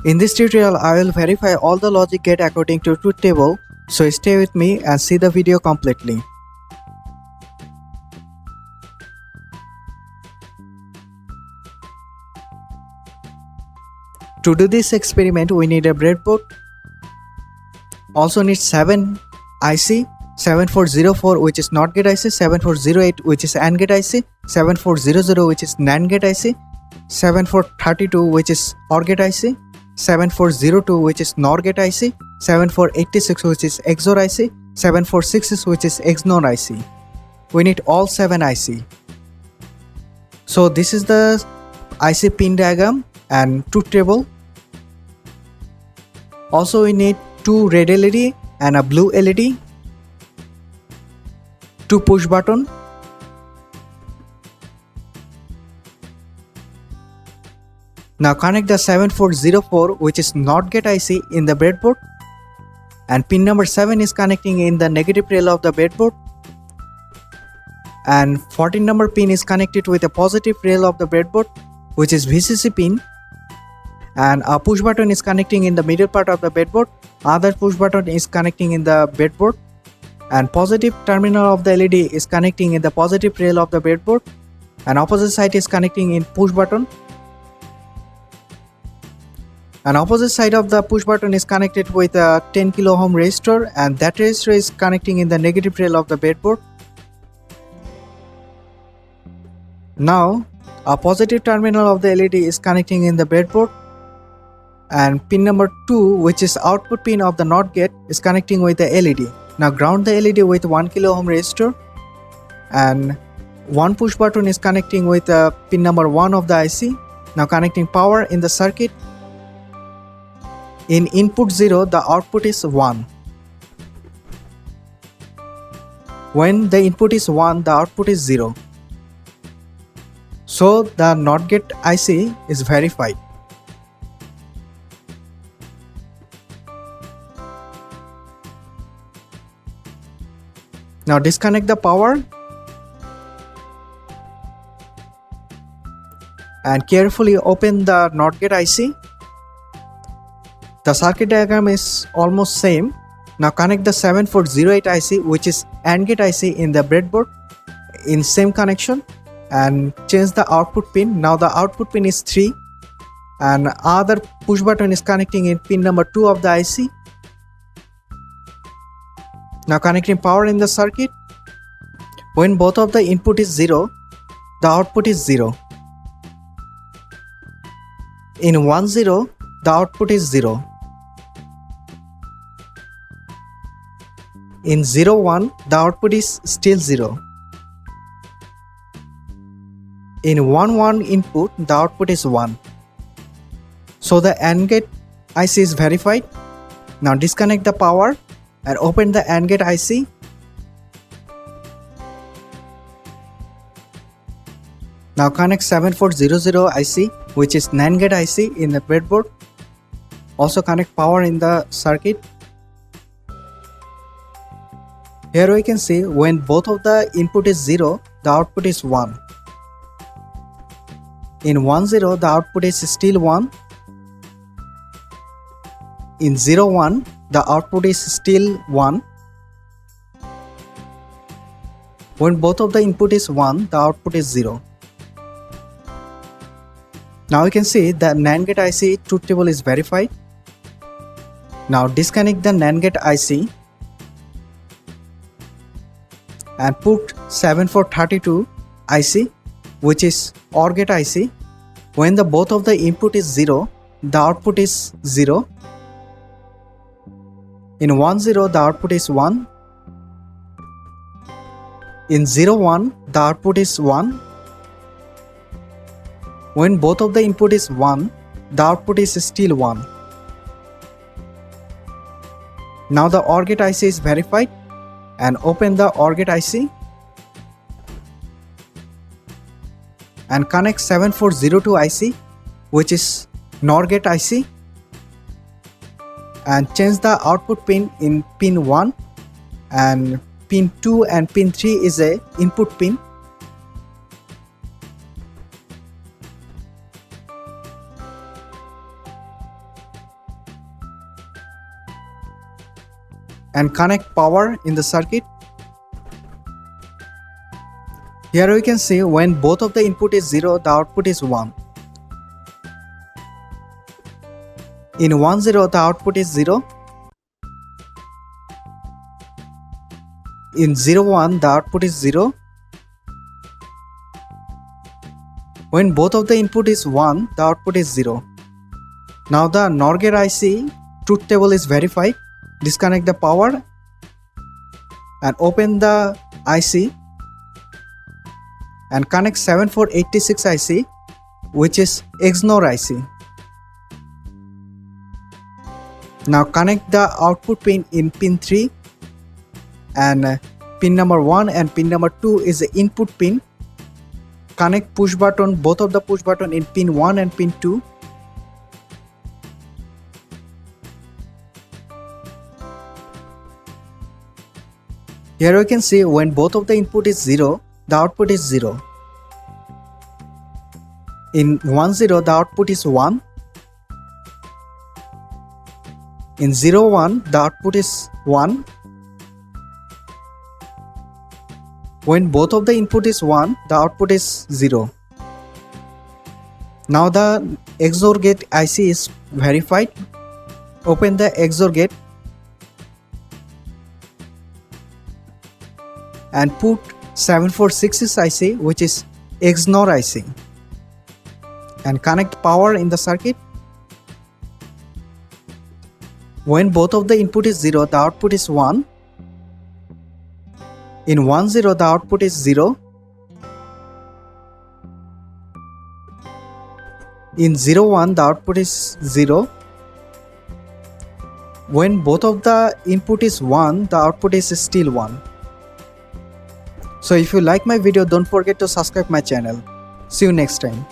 In this tutorial, I will verify all the logic gate according to truth table, so stay with me and see the video completely. To do this experiment, we need a breadboard. Also need 7 IC, 7404 which is NOT gate IC, 7408 which is AND gate IC, 7400 which is NAND gate IC, 7432 which is OR gate IC, 7402 which is NOR gate IC, 7486 which is XOR IC, 7466 which is XNOR IC. We need all 7 IC. So this is the IC pin diagram and truth table. Also we need 2 red LED and a blue LED, 2 push button, now connect the 7404 which is NOT gate IC in the breadboard, and pin number 7 is connecting in the negative rail of the breadboard, and 14 number pin is connected with a positive rail of the breadboard which is VCC pin, and a push button is connecting in the middle part of the breadboard, other push button is connecting in the breadboard, and positive terminal of the LED is connecting in the positive rail of the breadboard, and opposite side is connecting in push button, and opposite side of the push button is connected with a 10 kilo ohm resistor, and that resistor is connecting in the negative rail of the breadboard. Now a positive terminal of the LED is connecting in the breadboard, and pin number 2 which is output pin of the NOT gate is connecting with the LED. Now ground the LED with 1 kilo ohm resistor, and one push button is connecting with pin number 1 of the IC. Now connecting power in the circuit. In input 0, the output is 1. When the input is 1, the output is 0. So the NOT gate IC is verified. Now disconnect the power and carefully open the NOT gate IC. The circuit diagram is almost same. Now connect the 7408 IC which is AND gate IC in the breadboard in same connection, and change the output pin. Now the output pin is 3, and other push button is connecting in pin number 2 of the IC. Now connecting power in the circuit. When both of the input is 0, the output is 0. In 1 0, the output is 0. In 0 1, the output is still 0. In 1 1 input, the output is 1. So the AND gate IC is verified. Now disconnect the power and open the AND gate IC. Now connect 7400 IC which is NAND gate IC in the breadboard. Also connect power in the circuit. Here we can see when both of the input is 0, the output is 1. In 1 0, the output is still 1. In 0 1, the output is still 1. When both of the input is 1, the output is 0. Now you can see the NAND gate IC truth table is verified. Now disconnect the NAND gate IC and put 7432 IC which is OR gate IC. When the both of the input is 0, the output is 0. In 1 0, the output is 1. In 0 1, the output is 1. When both of the input is 1, the output is still 1. Now the OR gate IC is verified, and open the OR gate IC and connect 7402 IC which is NOR gate IC, and change the output pin in pin 1, and pin 2 and pin 3 is a input pin. and connect power in the circuit. Here we can see when both of the input is 0, the output is 1. In 1 0 the output is 0. In 0 1 the output is 0. When both of the input is 1, the output is 0. Now the NOR gate IC truth table is verified. Disconnect the power and open the IC and connect 7486 IC, which is XNOR IC. Now connect the output pin in pin 3, and pin number 1 and pin number 2 is the input pin. Connect push button, both of the push button in pin 1 and pin 2. Here we can see when both of the input is 0, the output is 0. In 1 0 the output is 1. In 0 1 the output is 1. When both of the input is 1, the output is 0. Now the XOR gate IC is verified. Open the XOR gate and put 7466 IC, which is XNOR IC, and connect power in the circuit. When both of the input is 0, the output is 1. In 1 0 the output is 0. In 0 1 the output is 0. When both of the input is 1, the output is still 1. So if you like my video, don't forget to subscribe my channel. See you next time.